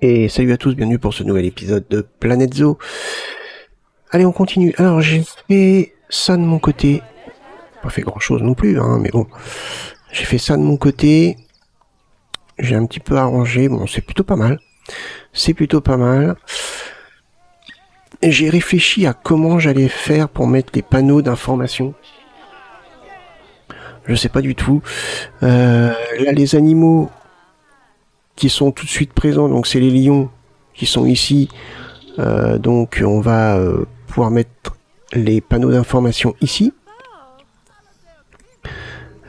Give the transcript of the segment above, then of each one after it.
Et salut à tous, bienvenue pour ce nouvel épisode de Planète Zoo. Allez, on continue. Alors, j'ai fait ça de mon côté. Pas fait grand chose non plus, hein, mais bon. J'ai fait ça de mon côté. J'ai un petit peu arrangé. Bon, c'est plutôt pas mal. C'est plutôt pas mal. Et j'ai réfléchi à comment j'allais faire pour mettre les panneaux d'information. Je sais pas du tout. Là, les animaux qui sont tout de suite présents, donc c'est les lions qui sont ici. Donc, on va pouvoir mettre les panneaux d'information ici.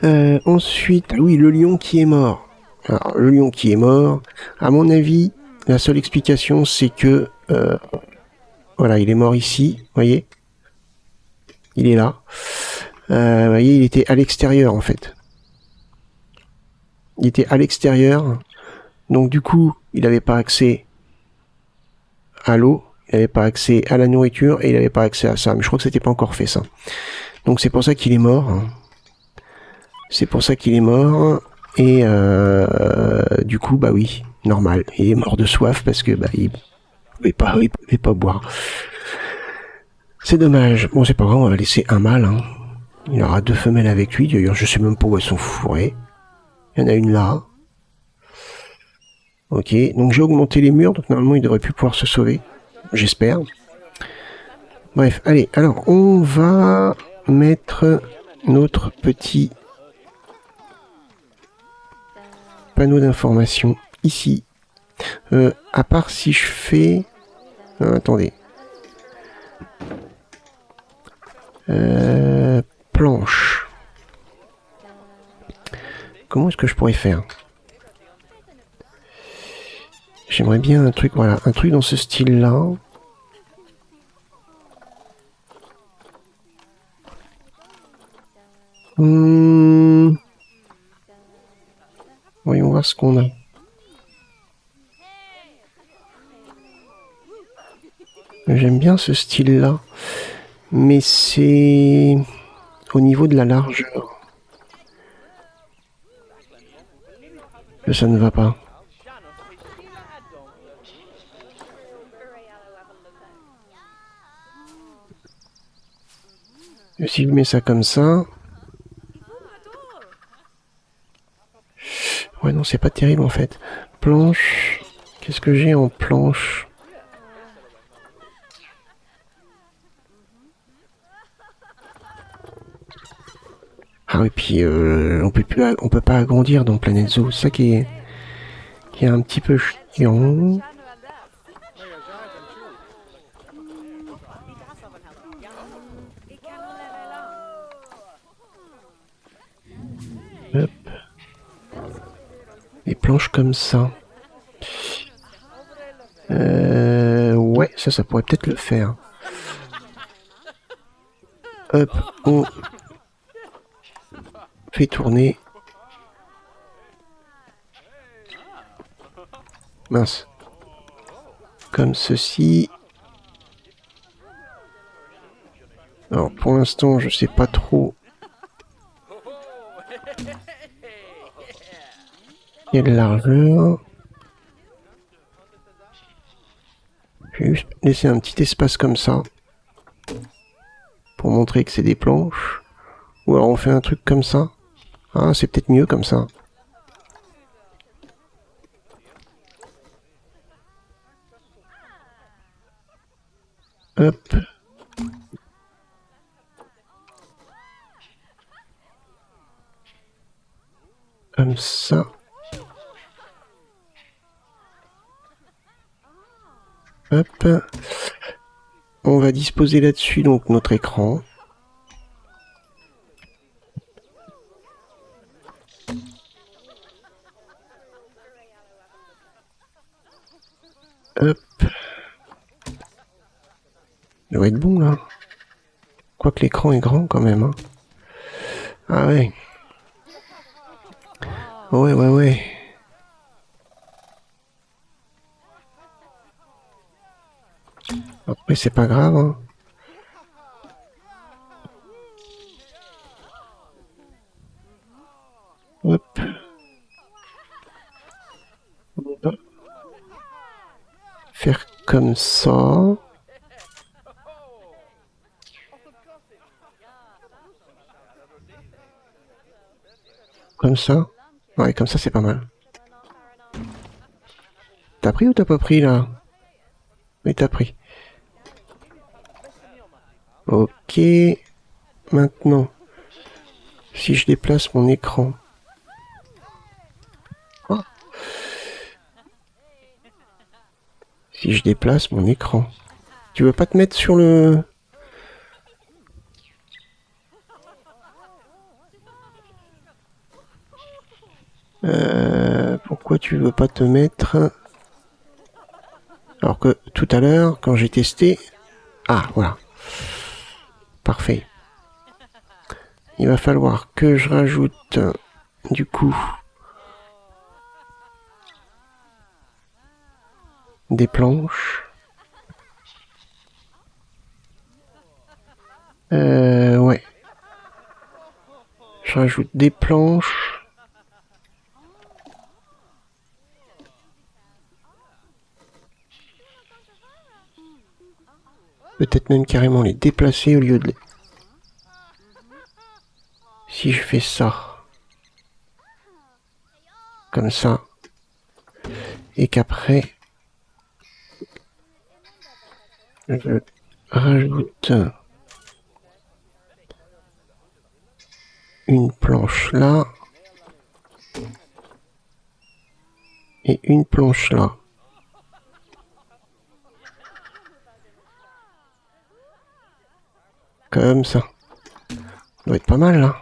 Ensuite, oui, le lion qui est mort. Alors, le lion qui est mort, à mon avis, la seule explication, c'est que, voilà, il est mort ici, vous voyez. Il est là. Vous voyez, il était à l'extérieur, en fait. Il était à l'extérieur. Donc, du coup, il n'avait pas accès à l'eau, il n'avait pas accès à la nourriture et il n'avait pas accès à ça. Mais je crois que c'était pas encore fait, ça. Donc, c'est pour ça qu'il est mort. C'est pour ça qu'il est mort. Et du coup, bah oui, normal. Il est mort de soif parce que bah, il pouvait pas boire. C'est dommage. Bon, c'est pas grave, on va laisser un mâle. Hein. Il aura 2 femelles avec lui. D'ailleurs, je sais même pas où elles sont fourrées. Il y en a une là. Ok, donc j'ai augmenté les murs, donc normalement il devrait plus pouvoir se sauver. J'espère. Bref, allez, alors on va mettre notre petit panneau d'information ici. À part si je fais... attendez. Planche. Comment est-ce que je pourrais faire? J'aimerais bien un truc, voilà, un truc dans ce style-là. Voyons voir ce qu'on a. J'aime bien ce style-là, mais c'est au niveau de la largeur que ça ne va pas. Et si je mets ça comme ça... Ouais, non, c'est pas terrible en fait. Planche... Qu'est-ce que j'ai en planche? Ah oui, puis on peut pas agrandir dans Planète Zoo. C'est ça qui est un petit peu chiant. Hop. Des planches comme ça. Ouais, ça pourrait peut-être le faire. Hop, on fait tourner. Mince. Comme ceci. Alors, pour l'instant, je sais pas trop quelle largeur. Je vais juste laisser un petit espace comme ça. Pour montrer que c'est des planches. Ou alors on fait un truc comme ça. Ah, c'est peut-être mieux comme ça. Hop. Comme ça. Hop. On va disposer là-dessus donc notre écran. Hop. Ça doit être bon là. Quoique l'écran est grand quand même. Hein. Ah ouais. Ouais. Après c'est pas grave. Hein. Hop. faire comme ça. Comme ça. Ouais, comme ça c'est pas mal. T'as pris ou t'as pas pris là? Mais t'as pris. Ok. Maintenant, si je déplace mon écran. Oh. Si je déplace mon écran. Tu veux pas te mettre sur le... Pourquoi tu veux pas te mettre... Alors que tout à l'heure, quand j'ai testé... Ah, voilà. Parfait. Il va falloir que je rajoute, du coup, des planches. Ouais. Je rajoute des planches. Peut-être même carrément les déplacer au lieu de les... Si je fais ça, comme ça, et qu'après, je rajoute une planche là, et une planche là. Comme ça. Ça doit être pas mal là.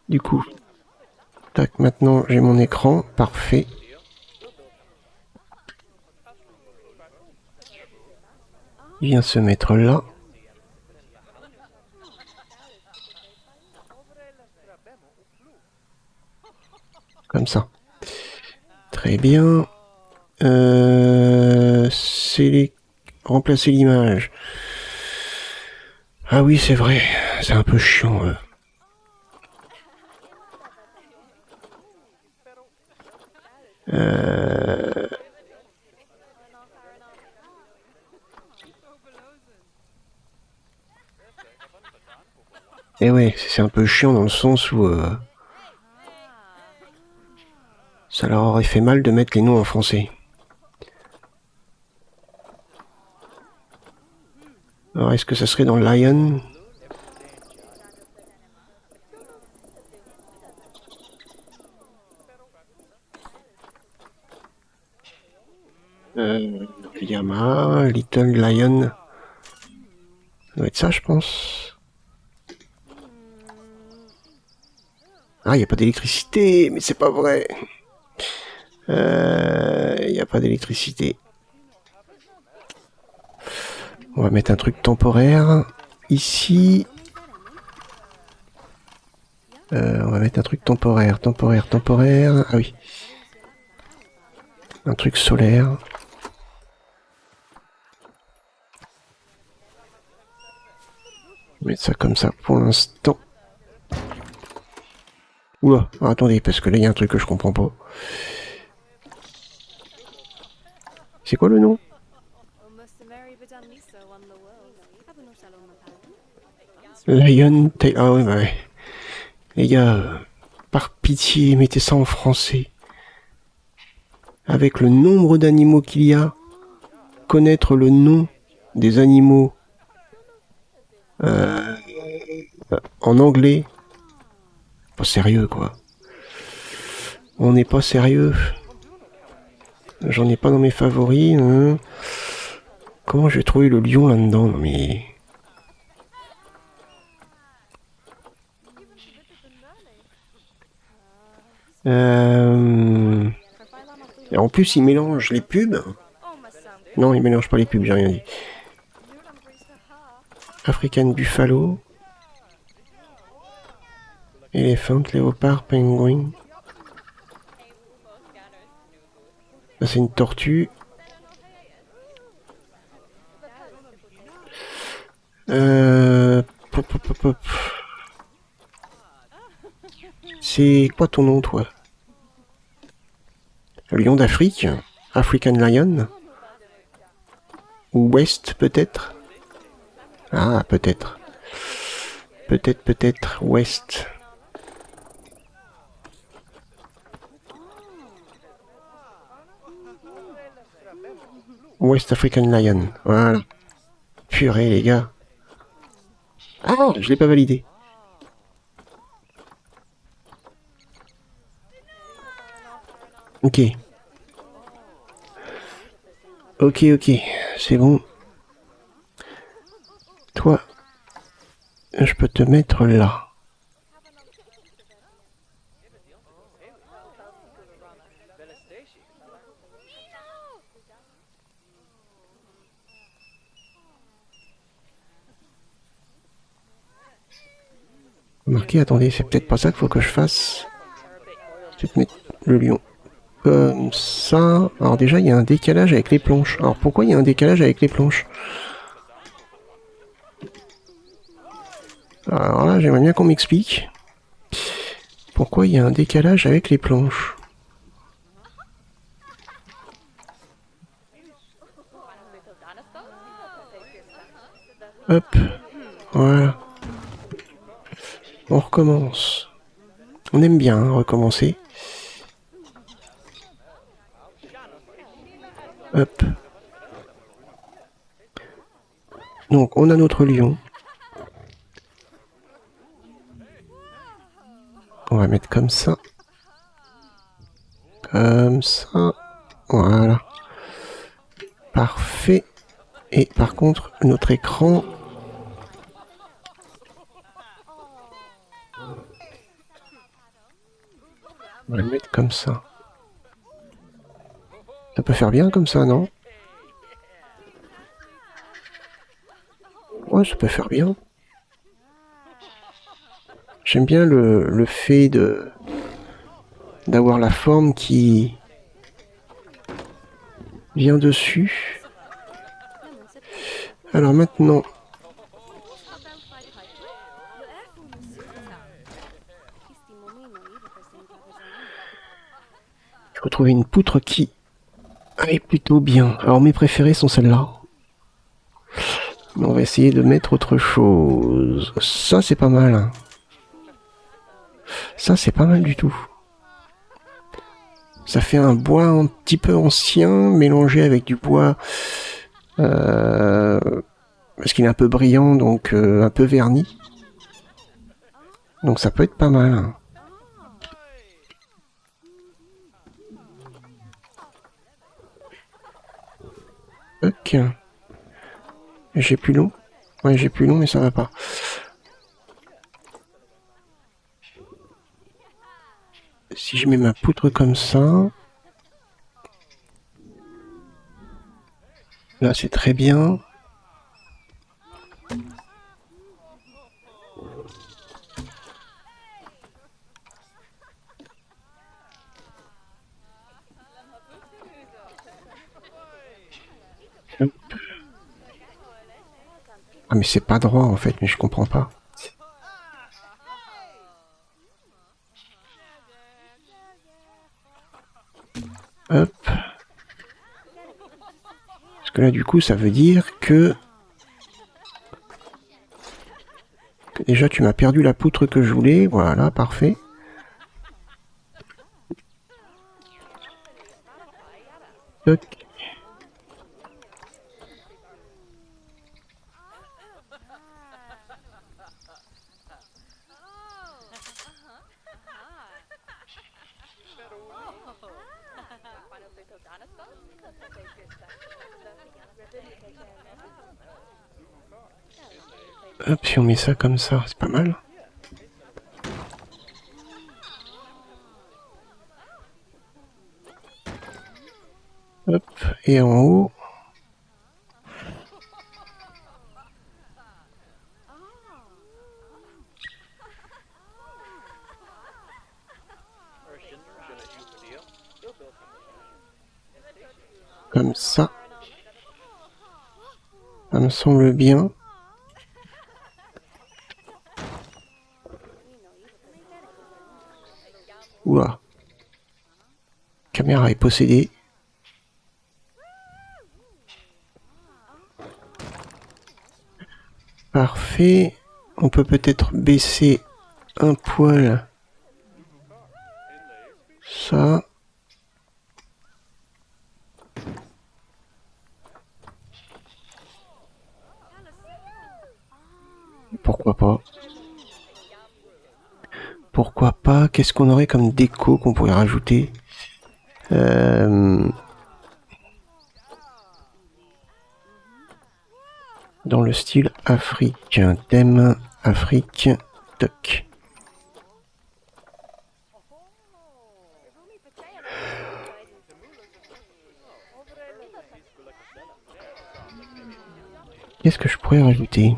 Du coup, tac, maintenant j'ai mon écran, parfait. Il vient se mettre là. Comme ça. Très bien. Remplacer l'image. Ah oui, c'est vrai. C'est un peu chiant. Et ouais, c'est un peu chiant dans le sens où ça leur aurait fait mal de mettre les noms en français. Alors, est-ce que ça serait dans Lion? Yamaha, Little Lion. Ça doit être ça, je pense. Ah, il n'y a pas d'électricité, mais c'est pas vrai. Il n'y a pas d'électricité. On va mettre un truc temporaire. Ici. On va mettre un truc temporaire. Ah oui. Un truc solaire. On va mettre ça comme ça pour l'instant. Oula, attendez, parce que là il y a un truc que je comprends pas. C'est quoi le nom? Lion Tail. Ah ouais, bah ouais. Les gars, par pitié, mettez ça en français. Avec le nombre d'animaux qu'il y a, connaître le nom des animaux en anglais, pas sérieux quoi. On n'est pas sérieux. J'en ai pas dans mes favoris. Hein. Comment je vais trouver le lion là-dedans? Non mais... Et en plus, il mélange les pubs. Non, il mélange pas les pubs, j'ai rien dit. African Buffalo. Éléphant, léopard, pingouin. Là, c'est une tortue. Pop, pop, pop, pop. C'est quoi ton nom, toi? Lion d'Afrique. African Lion. Ou West, peut-être. Ah, peut-être. Peut-être, West. West African Lion. Voilà. Purée, les gars. Ah, je l'ai pas validé. Ok. Ok, c'est bon. Toi, je peux te mettre là. Remarquez, attendez, c'est peut-être pas ça qu'il faut que je fasse. Peut-être mettre le lion comme ça. Alors déjà, il y a un décalage avec les planches. Alors pourquoi il y a un décalage avec les planches? Alors là, j'aimerais bien qu'on m'explique pourquoi il y a un décalage avec les planches. Hop, voilà. On recommence. On aime bien hein, recommencer. Hop. Donc on a notre lion. On va mettre comme ça. Comme ça. Voilà. Parfait. Et par contre, notre écran... On va le mettre comme ça. Ça peut faire bien comme ça, non? Ouais, ça peut faire bien. J'aime bien le fait d'avoir la forme qui vient dessus. Alors maintenant, il faut trouver une poutre qui est plutôt bien. Alors mes préférées sont celles-là. On va essayer de mettre autre chose. Ça c'est pas mal. Hein. Ça c'est pas mal du tout. Ça fait un bois un petit peu ancien mélangé avec du bois parce qu'il est un peu brillant donc un peu verni. Donc ça peut être pas mal. Hein. Ok. J'ai plus long. Ouais, j'ai plus long mais ça va pas. Si je mets ma poutre comme ça, là c'est très bien. Ah mais c'est pas droit en fait, mais je comprends pas. Hop. Parce que là du coup ça veut dire que déjà tu m'as perdu la poutre que je voulais. Voilà, parfait. Toc. Hop, si on met ça comme ça, c'est pas mal. Hop, et en haut. Comme ça. Ça me semble bien. Oula. caméra est possédée. Parfait. On peut peut-être baisser un poil ça. Pourquoi pas? Pourquoi pas? Qu'est-ce qu'on aurait comme déco qu'on pourrait rajouter? Dans le style Afrique. Thème Afrique. Toc. Qu'est-ce que je pourrais rajouter?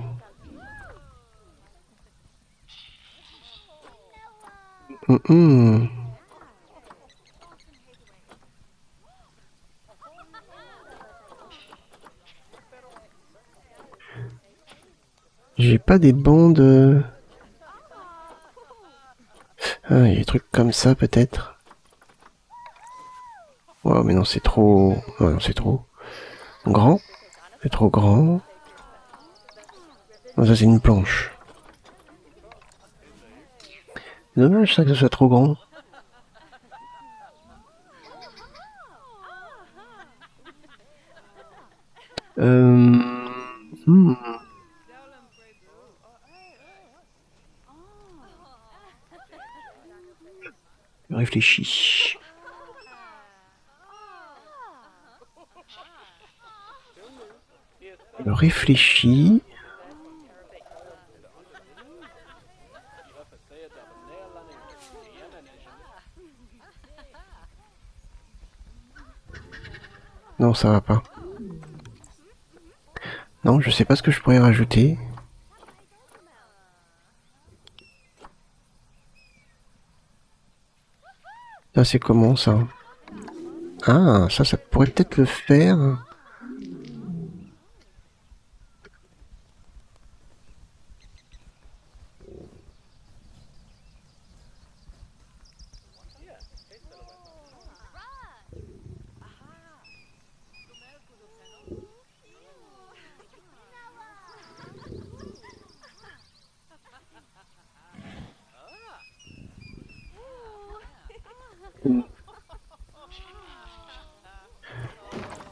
J'ai pas des bandes... Ah, il y a des trucs comme ça peut-être. Oh, mais non, c'est trop... Oh, non, c'est trop... Grand. C'est trop grand. Oh, ça, c'est une planche. Dommage ça que ce soit trop grand. Je réfléchis. Je réfléchis. Non, ça va pas. Non, je sais pas ce que je pourrais rajouter. Ça, c'est comment, ça? Ah, ça pourrait peut-être le faire.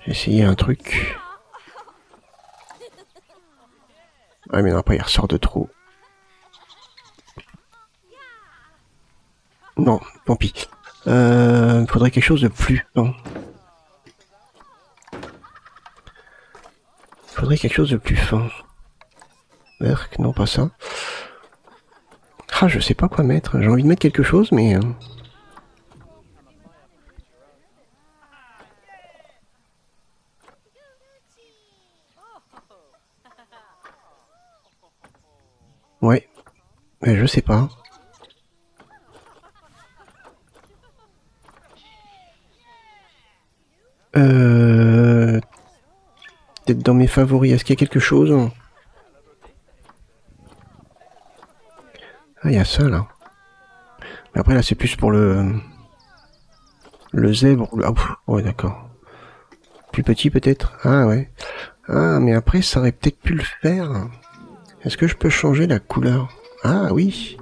J'ai essayé un truc. Ah, mais non, après, il ressort de trop. Non, tant pis. Faudrait quelque chose de plus... Non. Faudrait quelque chose de plus fin. Merc, non, pas ça. Ah, je sais pas quoi mettre. J'ai envie de mettre quelque chose, mais... Ouais. Mais je sais pas. Peut-être dans mes favoris. Est-ce qu'il y a quelque chose? Ah, il y a ça, là. Mais après, là, c'est plus pour le... Le zèbre. Ah, ouais, d'accord. Plus petit, peut-être? Ah, ouais. Ah, mais après, ça aurait peut-être pu le faire. Est-ce que je peux changer la couleur? Ah, oui.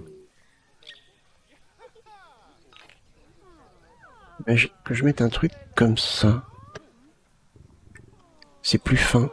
Ben, que je mette un truc comme ça. C'est plus fin.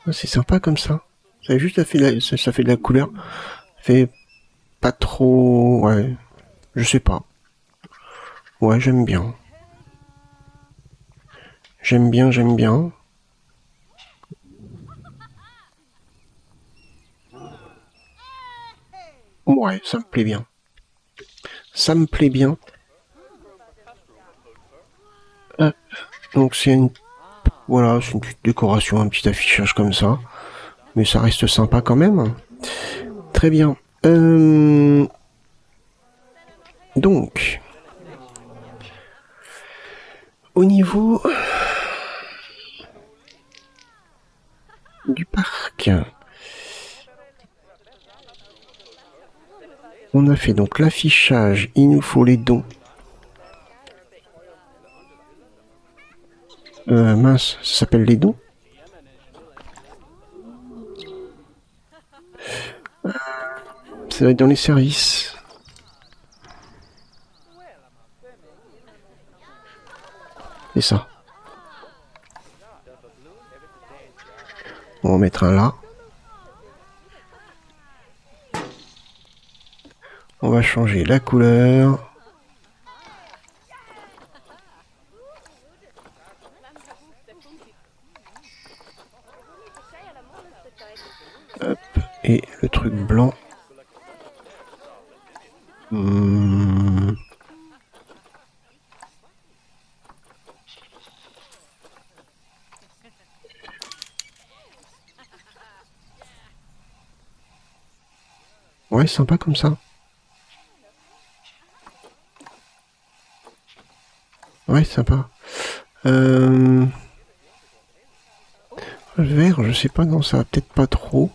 Ah, c'est sympa comme ça. Ça juste ça fait de la couleur. Ça fait pas trop... Ouais. Je sais pas. Ouais, j'aime bien. J'aime bien, j'aime bien. Ouais, ça me plaît bien. Ça me plaît bien. Ah, donc c'est une Voilà, c'est une petite décoration, un petit affichage comme ça. Mais ça reste sympa quand même. Très bien. Donc, au niveau du parc, on a fait donc l'affichage, il nous faut les dons. Mince, ça s'appelle les dons. Ça va être dans les services. C'est ça. On va en mettre un là. On va changer la couleur. Hop. Et le truc blanc. Hmm. Ouais, sympa comme ça. Ouais, sympa. Vert, je sais pas, non, ça va peut-être pas trop.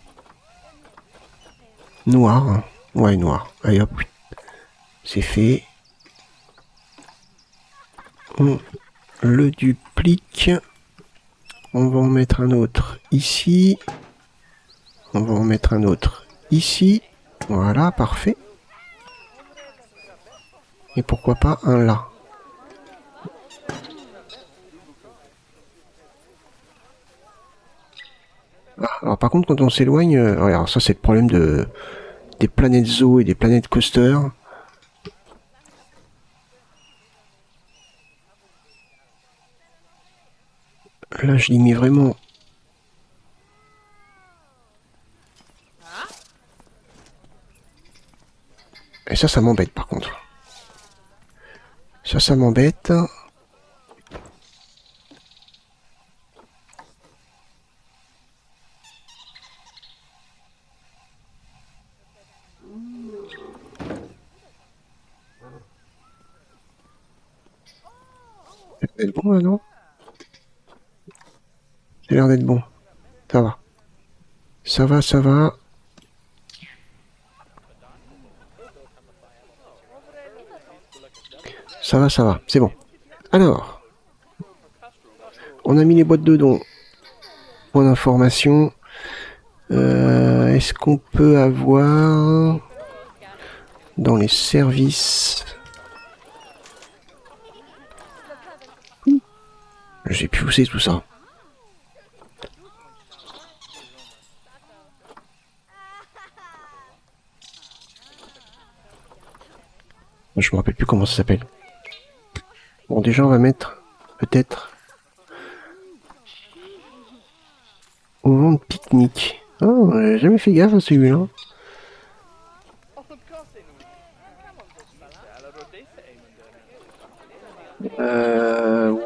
Noir. Ouais, noir. Allez hop. C'est fait. On le duplique. On va en mettre un autre ici. On va en mettre un autre ici. Voilà, parfait. Et pourquoi pas un là. Ah, alors par contre, quand on s'éloigne, alors ça c'est le problème des planètes Zoo et des planètes Coaster. Là, je l'ai mis vraiment. Et ça m'embête par contre. Ça m'embête. C'est bon là, non? C'est l'air d'être bon. Ça va. Ça va, ça va. Ça va, ça va. C'est bon. Alors, on a mis les boîtes de dons. Point d'information. Est-ce qu'on peut avoir dans les services. Je sais plus où c'est tout ça. Je me rappelle plus comment ça s'appelle. Bon, déjà, on va mettre peut-être au vent de pique-nique. Oh, j'ai jamais fait gaffe à celui-là.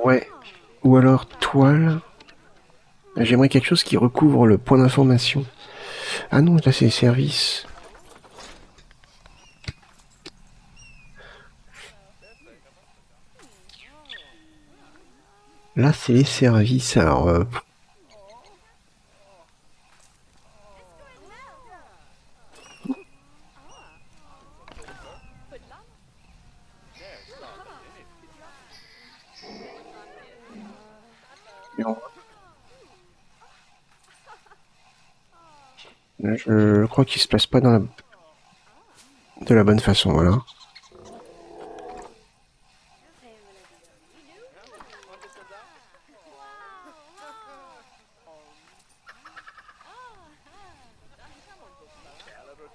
Ouais. Ou alors toile. J'aimerais quelque chose qui recouvre le point d'information. Ah non, là c'est les services. Là c'est les services. Alors, je crois qu'il se place pas de la bonne façon, voilà.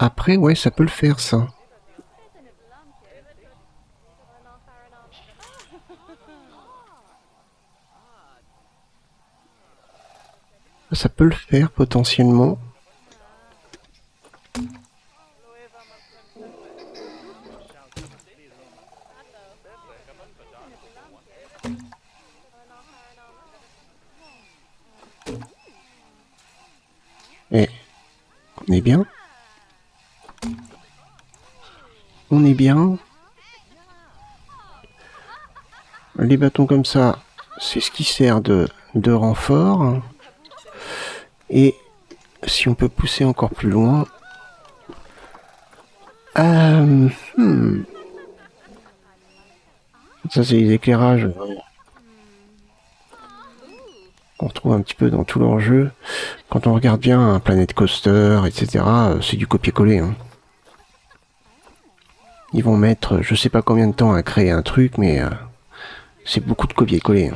Après, ouais, ça peut le faire, ça. Ça peut le faire, potentiellement. est bien. On est bien. Les bâtons comme ça, c'est ce qui sert de renfort. Et si on peut pousser encore plus loin... Ça, c'est les éclairages qu'on retrouve un petit peu dans tout leur jeu. Quand on regarde bien un Planet Coaster, etc., c'est du copier-coller. Hein. Ils vont mettre je sais pas combien de temps à créer un truc, mais c'est beaucoup de copier-coller.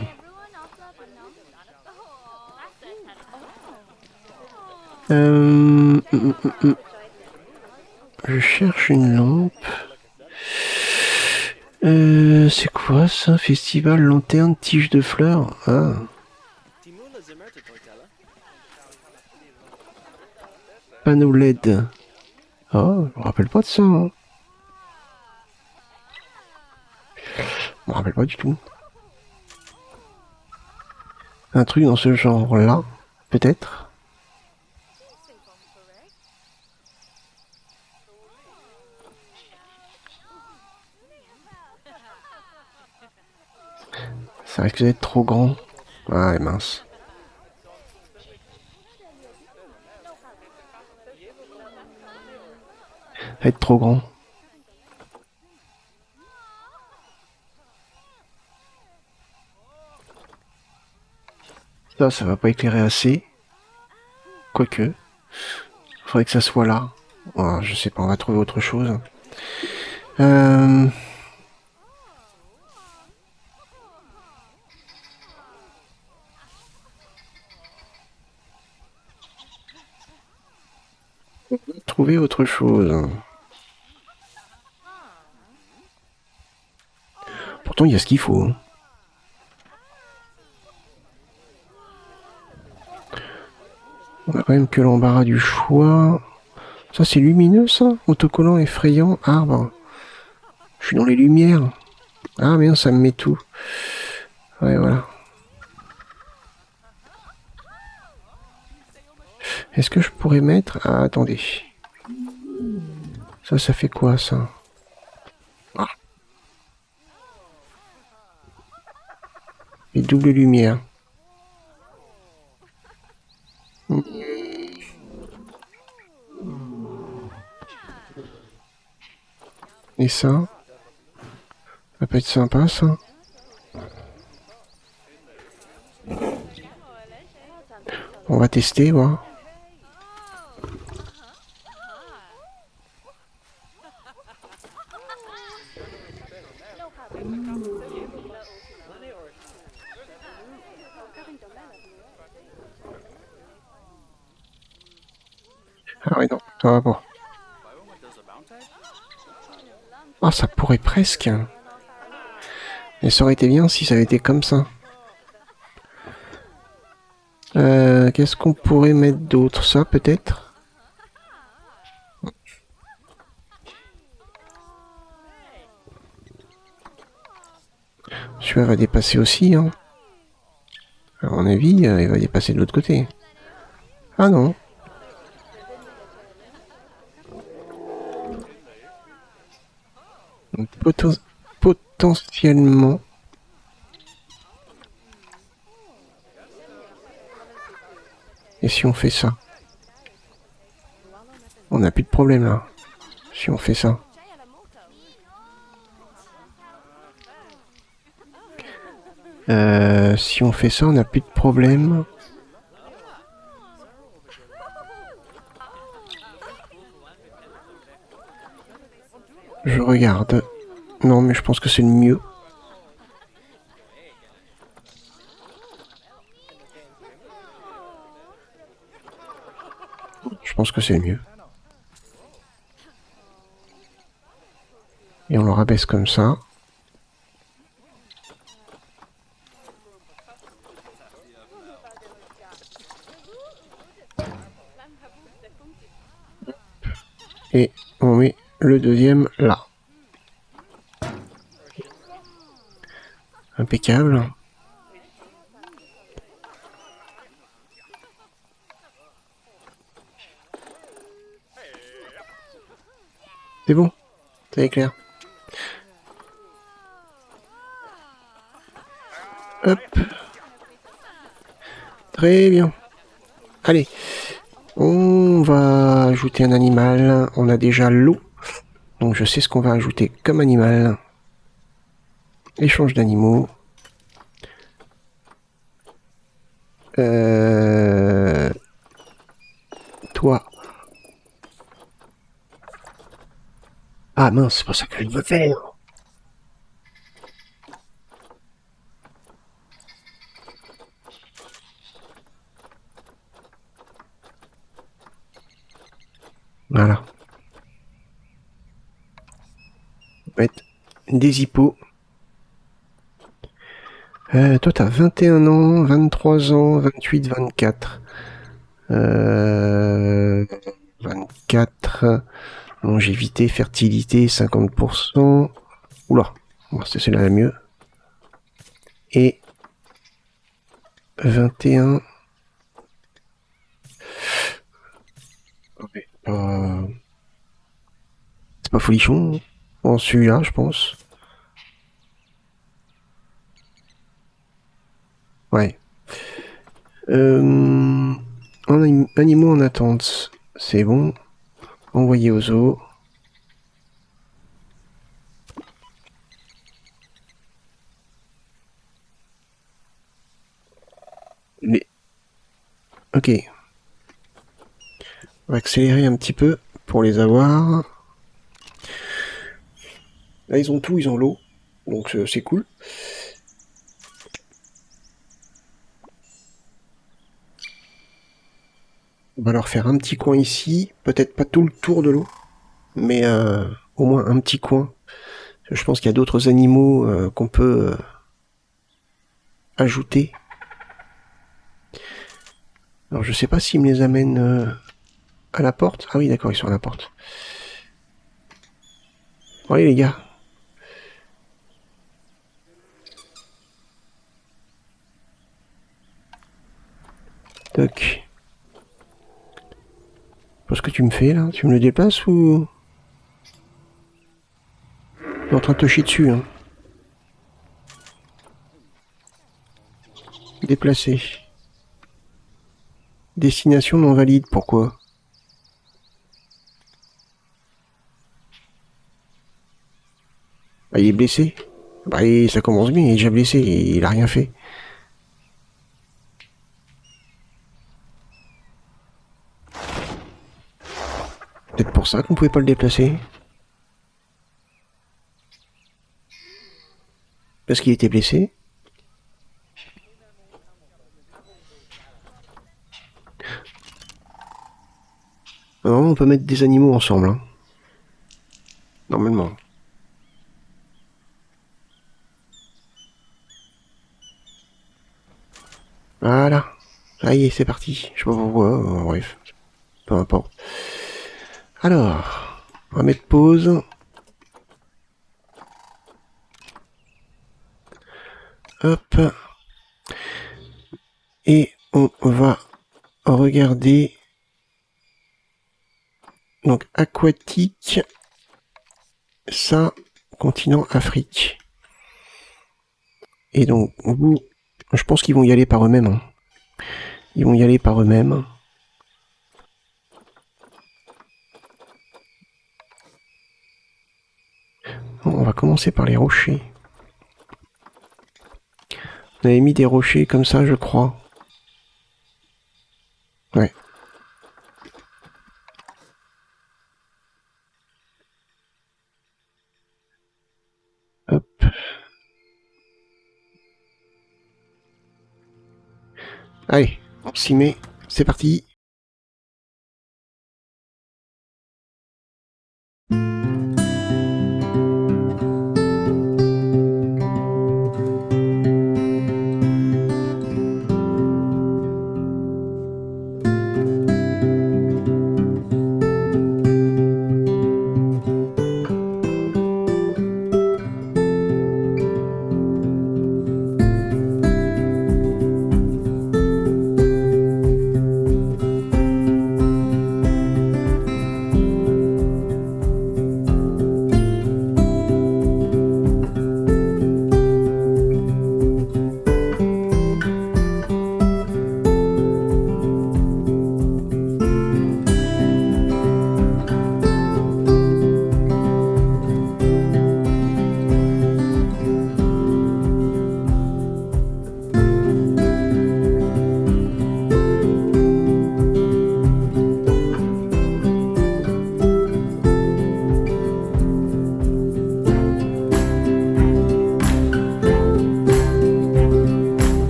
Hein. Je cherche une lampe. C'est quoi ça? Festival lanterne tige de fleurs. Ah. Panneau LED. Oh, je me rappelle pas de ça. Hein. Je me rappelle pas du tout. Un truc dans ce genre-là, peut-être. Ça risque d'être trop grand. Ah, mince. Ça va être trop grand. Ça va pas éclairer assez. Quoique. Faudrait que ça soit là. Oh, je sais pas, on va trouver autre chose. Trouver autre chose. Pourtant, il y a ce qu'il faut. On a quand même que l'embarras du choix. Ça, c'est lumineux, ça? Autocollant, effrayant, arbre. Je suis dans les lumières. Ah, mais non, ça me met tout. Ouais, voilà. Est-ce que je pourrais mettre... Ah, attendez. Ça fait quoi, ça? Ah. Les doubles lumières. Et ça peut être sympa, ça. On va tester, voir. Ah oui, non, ça va pas. Ah, ça pourrait presque. Mais ça aurait été bien si ça avait été comme ça. Qu'est-ce qu'on pourrait mettre d'autre? Ça, peut-être? Celui-là va dépasser aussi, hein. À mon avis, il va dépasser de l'autre côté. Ah non. Donc, potentiellement... Et si on fait ça? On n'a plus de problème, là. Si on fait ça. Si on fait ça, on n'a plus de problème. Je regarde. Non, mais je pense que c'est le mieux. Je pense que c'est le mieux. Et on le rabaisse comme ça. Et on met le deuxième là. Impeccable. C'est bon, ça éclaire. Hop. Très bien. Allez, on va ajouter un animal. On a déjà l'eau. Donc je sais ce qu'on va ajouter comme animal. Échange d'animaux. Toi. Ah mince, c'est pas ça que je veux faire. Voilà. On va mettre des hippos. Toi, t'as 21 ans, 23 ans, 28, 24. 24. Longévité, fertilité, 50%. Oula, c'est celle-là la mieux. Et 21. Ouais, c'est pas folichon. Bon, celui-là, je pense. Ouais. Animaux en attente. C'est bon. Envoyer au zoo. Les... Ok. On va accélérer un petit peu pour les avoir. Là, ils ont tout, ils ont l'eau. Donc, c'est cool. On va leur faire un petit coin ici. Peut-être pas tout le tour de l'eau. Mais au moins un petit coin. Je pense qu'il y a d'autres animaux qu'on peut ajouter. Alors, je sais pas s'ils me les amènent à la porte. Ah oui, d'accord, ils sont à la porte. Bon, allez, les gars. Toc. Qu'est-ce que tu me fais là? Tu me le déplaces ou... T'es en train de te chier dessus, hein. Déplacer. Destination non valide, pourquoi? Bah, il est blessé. Bah, ça commence bien, il est déjà blessé, il a rien fait. Peut-être pour ça qu'on pouvait pas le déplacer. Parce qu'il était blessé. Normalement, on peut mettre des animaux ensemble, hein. Normalement. Voilà. Ça y est, c'est parti. Je sais pas pourquoi, bref. Peu importe. Alors, on va mettre pause. Hop. Et on va regarder. Donc, aquatique. Ça, continent Afrique. Et donc, vous, je pense qu'ils vont y aller par eux-mêmes, hein. Ils vont y aller par eux-mêmes. On va commencer par les rochers. On avait mis des rochers comme ça, je crois. Ouais. Hop. Allez, on s'y met. C'est parti.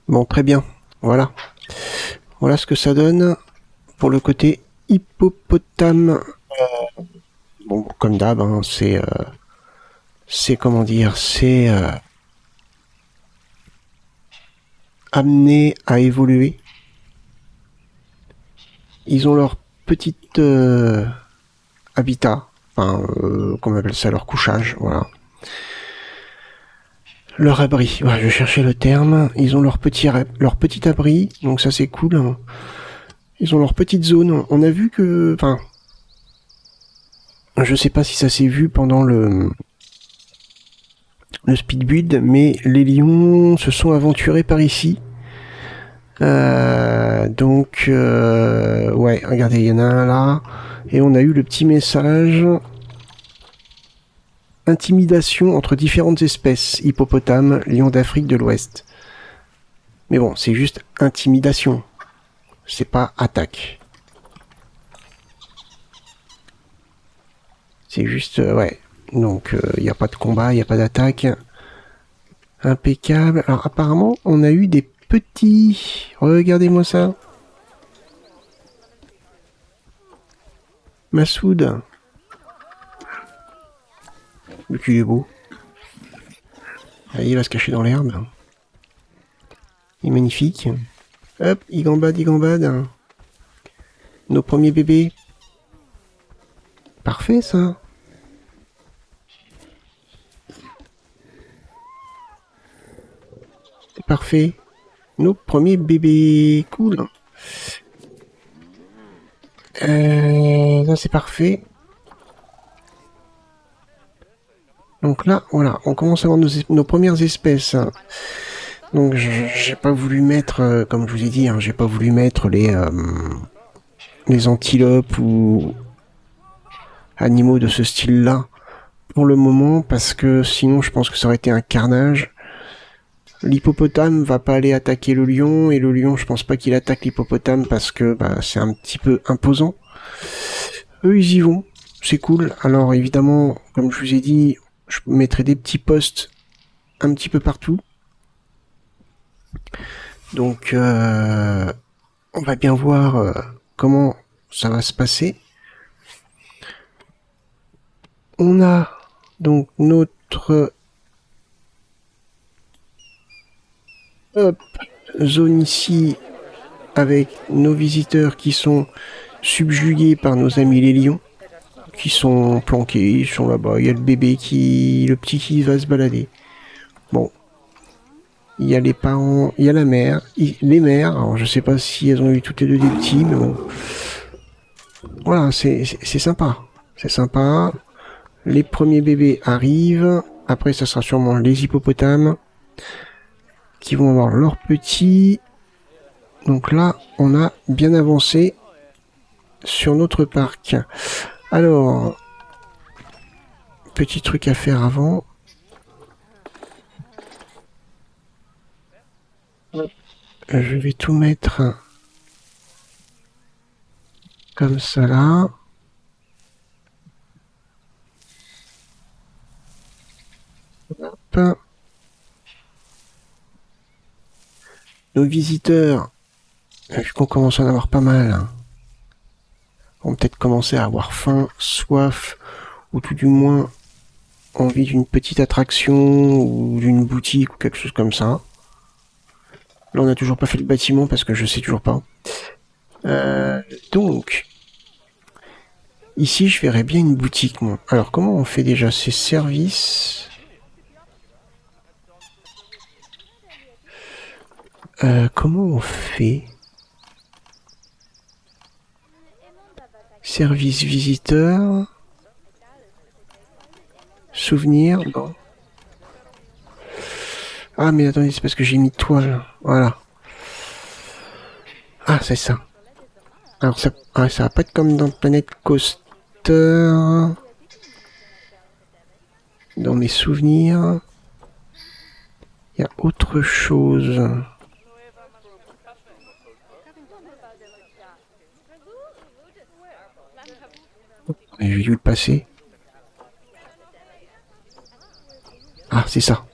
Bon, très bien. Voilà. Voilà ce que ça donne pour le côté hippopotame. Bon, comme d'hab, hein, c'est comment dire, c'est amené à évoluer. Ils ont leur petite habitat, enfin, comment on appelle ça, leur couchage, voilà. Leur abri, ouais, je cherchais le terme. Ils ont leur petit abri, donc ça c'est cool, hein. Ils ont leur petite zone. On a vu que, enfin, je sais pas si ça s'est vu pendant le speed build, mais les lions se sont aventurés par ici. Ouais, regardez, il y en a un là, et on a eu le petit message intimidation entre différentes espèces, hippopotame, lion d'Afrique de l'Ouest. Mais bon, c'est juste intimidation, c'est pas attaque. C'est juste, ouais. Donc, il n'y a pas de combat, il n'y a pas d'attaque. Impeccable. Alors, apparemment, on a eu des petits... Regardez-moi ça. Massoud. Le cul est beau. Allez, il va se cacher dans l'herbe. Il est magnifique. Hop, il gambade, il gambade. Nos premiers bébés. Parfait, ça. C'est parfait. Nos premiers bébés. Cool. Ça, c'est parfait. Donc là, voilà, on commence à avoir nos premières espèces. Donc j'ai pas voulu mettre, comme je vous ai dit, hein, j'ai pas voulu mettre les antilopes ou animaux de ce style-là pour le moment parce que sinon je pense que ça aurait été un carnage. L'hippopotame va pas aller attaquer le lion et le lion je pense pas qu'il attaque l'hippopotame parce que bah, c'est un petit peu imposant. Eux ils y vont, c'est cool. Alors évidemment, comme je vous ai dit, je mettrai des petits postes un petit peu partout. Donc on va bien voir comment ça va se passer. On a donc notre zone ici avec nos visiteurs qui sont subjugués par nos amis les lions, qui sont planqués, ils sont là-bas. Il y a le bébé le petit qui va se balader. Bon, il y a les parents, il y a la mère, les mères. Alors je sais pas si elles ont eu toutes les deux des petits, mais bon, voilà, c'est sympa, c'est sympa. Les premiers bébés arrivent. Après, ça sera sûrement les hippopotames qui vont avoir leurs petits. Donc là, on a bien avancé sur notre parc. Alors, petit truc à faire avant. Je vais tout mettre comme ça là. Hop. Nos visiteurs, vu qu'on commence à en avoir pas mal, hein, vont peut-être commencer à avoir faim, soif, ou tout du moins envie d'une petite attraction ou d'une boutique ou quelque chose comme ça. Là, on n'a toujours pas fait le bâtiment parce que je sais toujours pas. Donc, ici, je verrais bien une boutique, moi. Alors, comment on fait déjà ces services Comment on fait Service visiteur. Souvenir. Bon. Ah, mais attendez, c'est parce que j'ai mis toile. Voilà. Ah, c'est ça. Alors, ça va pas être comme dans Planet Coaster. Dans mes souvenirs, il y a autre chose. J'ai dû le passer. Ah, c'est ça.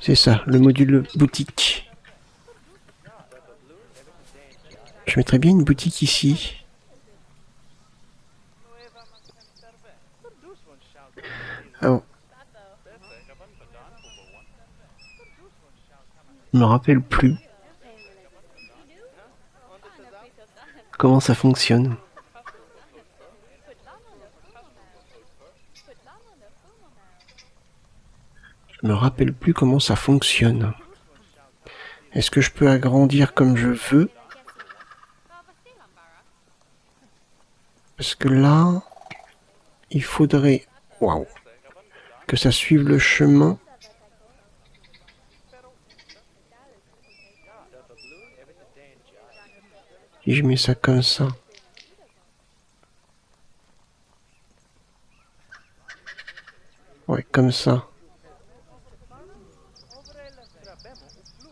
C'est ça, le module boutique. Je mettrais bien une boutique ici. Alors, je me rappelle plus comment ça fonctionne. Je me rappelle plus comment ça fonctionne. Est-ce que je peux agrandir comme je veux? Parce que là, il faudrait... Waouh! Que ça suive le chemin. Si je mets ça comme ça. Ouais, comme ça.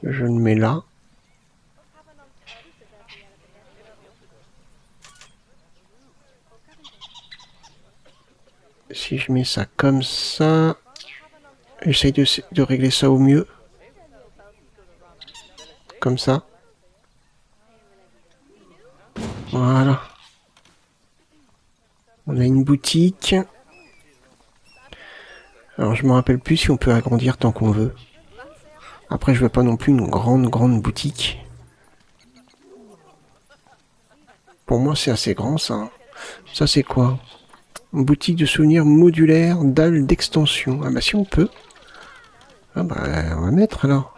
Je le mets là. Si je mets ça comme ça, j'essaye de régler ça au mieux. Comme ça. Voilà. On a une boutique. Alors je me rappelle plus si on peut agrandir tant qu'on veut. Après je veux pas non plus une grande boutique. Pour moi c'est assez grand ça. Ça c'est quoi? Une boutique de souvenirs modulaire, dalle d'extension. Ah bah si on peut. Ah bah on va mettre alors.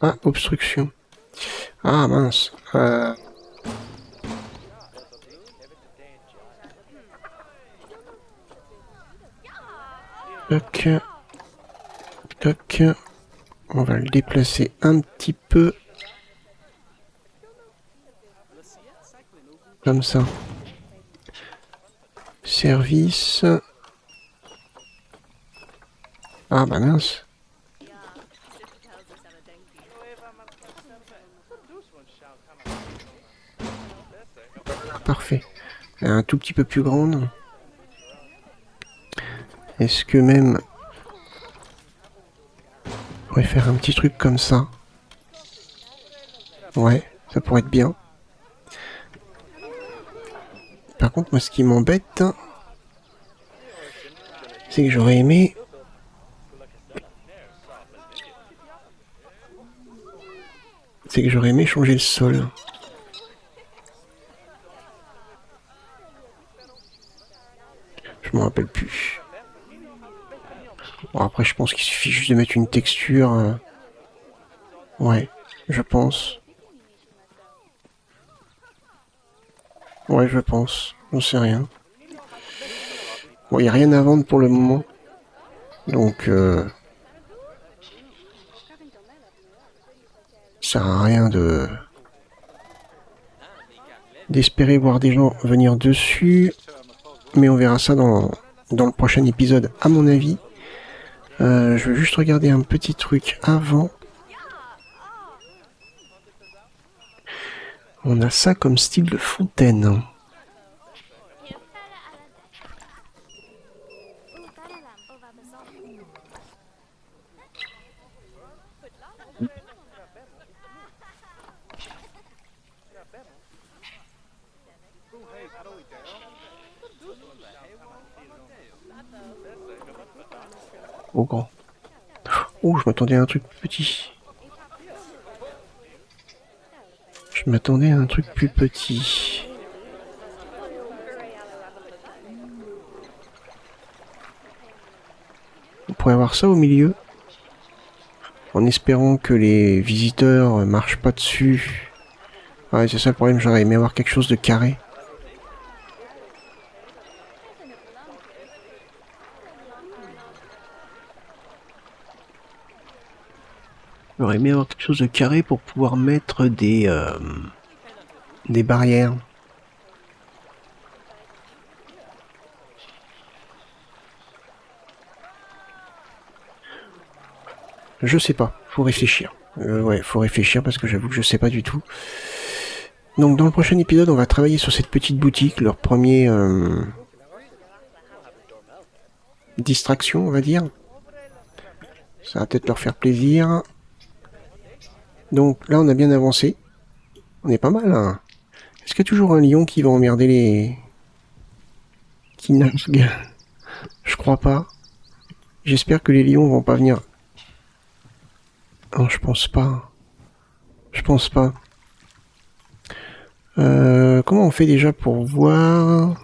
Ah, obstruction. Ah mince. Toc. Toc. On va le déplacer un petit peu. Comme ça. Service. Ah bah mince. Parfait. Un tout petit peu plus grande. Est-ce que même... On pourrait faire un petit truc comme ça. Ouais, ça pourrait être bien. Par contre, moi, ce qui m'embête, c'est que j'aurais aimé... changer le sol. Je m'en rappelle plus. Bon, après, je pense qu'il suffit juste de mettre une texture. Ouais, je pense. Ouais, je pense. J'en sais rien. Bon, il n'y a rien à vendre pour le moment. Donc, ça sert à rien d'espérer voir des gens venir dessus. Mais on verra ça dans le prochain épisode, à mon avis. Je veux juste regarder un petit truc avant. On a ça comme style de fontaine. Oh grand. Oh, je m'attendais à un truc petit. Je m'attendais à un truc plus petit. On pourrait avoir ça au milieu. En espérant que les visiteurs marchent pas dessus. Ouais, c'est ça le problème, j'aurais aimé avoir quelque chose de carré. J'aurais aimé avoir quelque chose de carré pour pouvoir mettre des barrières. Je sais pas, faut réfléchir. Ouais, faut réfléchir parce que j'avoue que je sais pas du tout. Donc dans le prochain épisode, on va travailler sur cette petite boutique, leur premier distraction, on va dire. Ça va peut-être leur faire plaisir. Donc là, on a bien avancé. On est pas mal, hein. Est-ce qu'il y a toujours un lion qui va emmerder les... qui nargue? Je crois pas. J'espère que les lions vont pas venir. Non, je pense pas. Je pense pas. Comment on fait déjà pour voir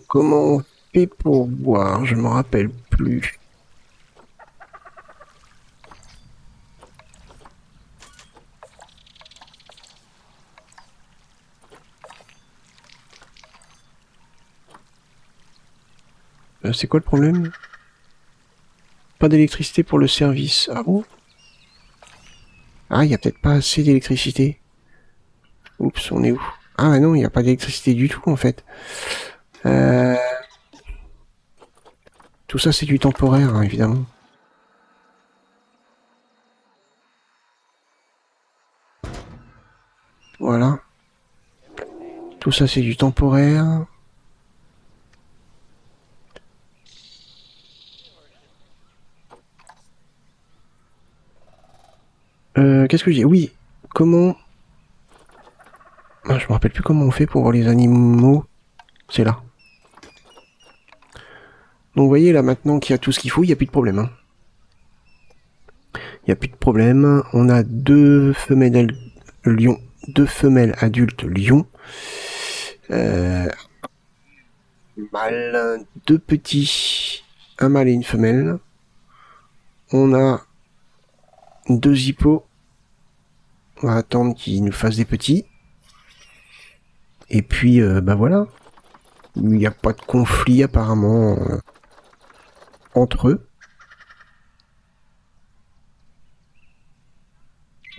comment on fait pour voir? Je me rappelle plus. C'est quoi le problème? Pas d'électricité pour le service. Ah bon? Ah, il y a peut-être pas assez d'électricité. Oups, on est où? Ah non, il n'y a pas d'électricité du tout en fait. Tout ça c'est du temporaire, hein, évidemment. Voilà. Tout ça c'est du temporaire. Qu'est-ce que je dis? Oui. Comment... Ah, je me rappelle plus comment on fait pour voir les animaux. C'est là. Donc vous voyez là maintenant qu'il y a tout ce qu'il faut, il n'y a plus de problème. Hein. Il n'y a plus de problème. On a deux femelles lions, deux femelles adultes lions. Mâle, deux petits, un mâle et une femelle. On a deux hippos. On va attendre qu'ils nous fassent des petits. Et puis, bah voilà. Il n'y a pas de conflit apparemment entre eux.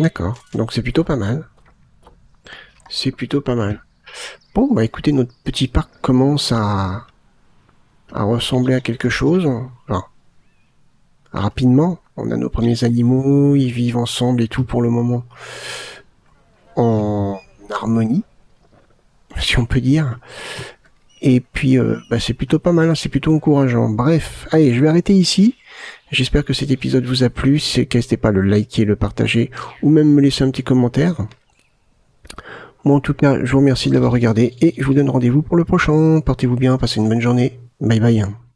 D'accord. Donc c'est plutôt pas mal. C'est plutôt pas mal. Bon, bah écoutez, notre petit parc commence à ressembler à quelque chose. Enfin, rapidement. On a nos premiers animaux, ils vivent ensemble et tout pour le moment. En harmonie, si on peut dire. Et puis, bah, c'est plutôt pas mal, hein, c'est plutôt encourageant. Bref, allez, je vais arrêter ici. J'espère que cet épisode vous a plu. N'hésitez pas à le liker, le partager, ou même me laisser un petit commentaire. Moi, en tout cas, je vous remercie de l'avoir regardé, et je vous donne rendez-vous pour le prochain. Portez-vous bien, passez une bonne journée. Bye bye.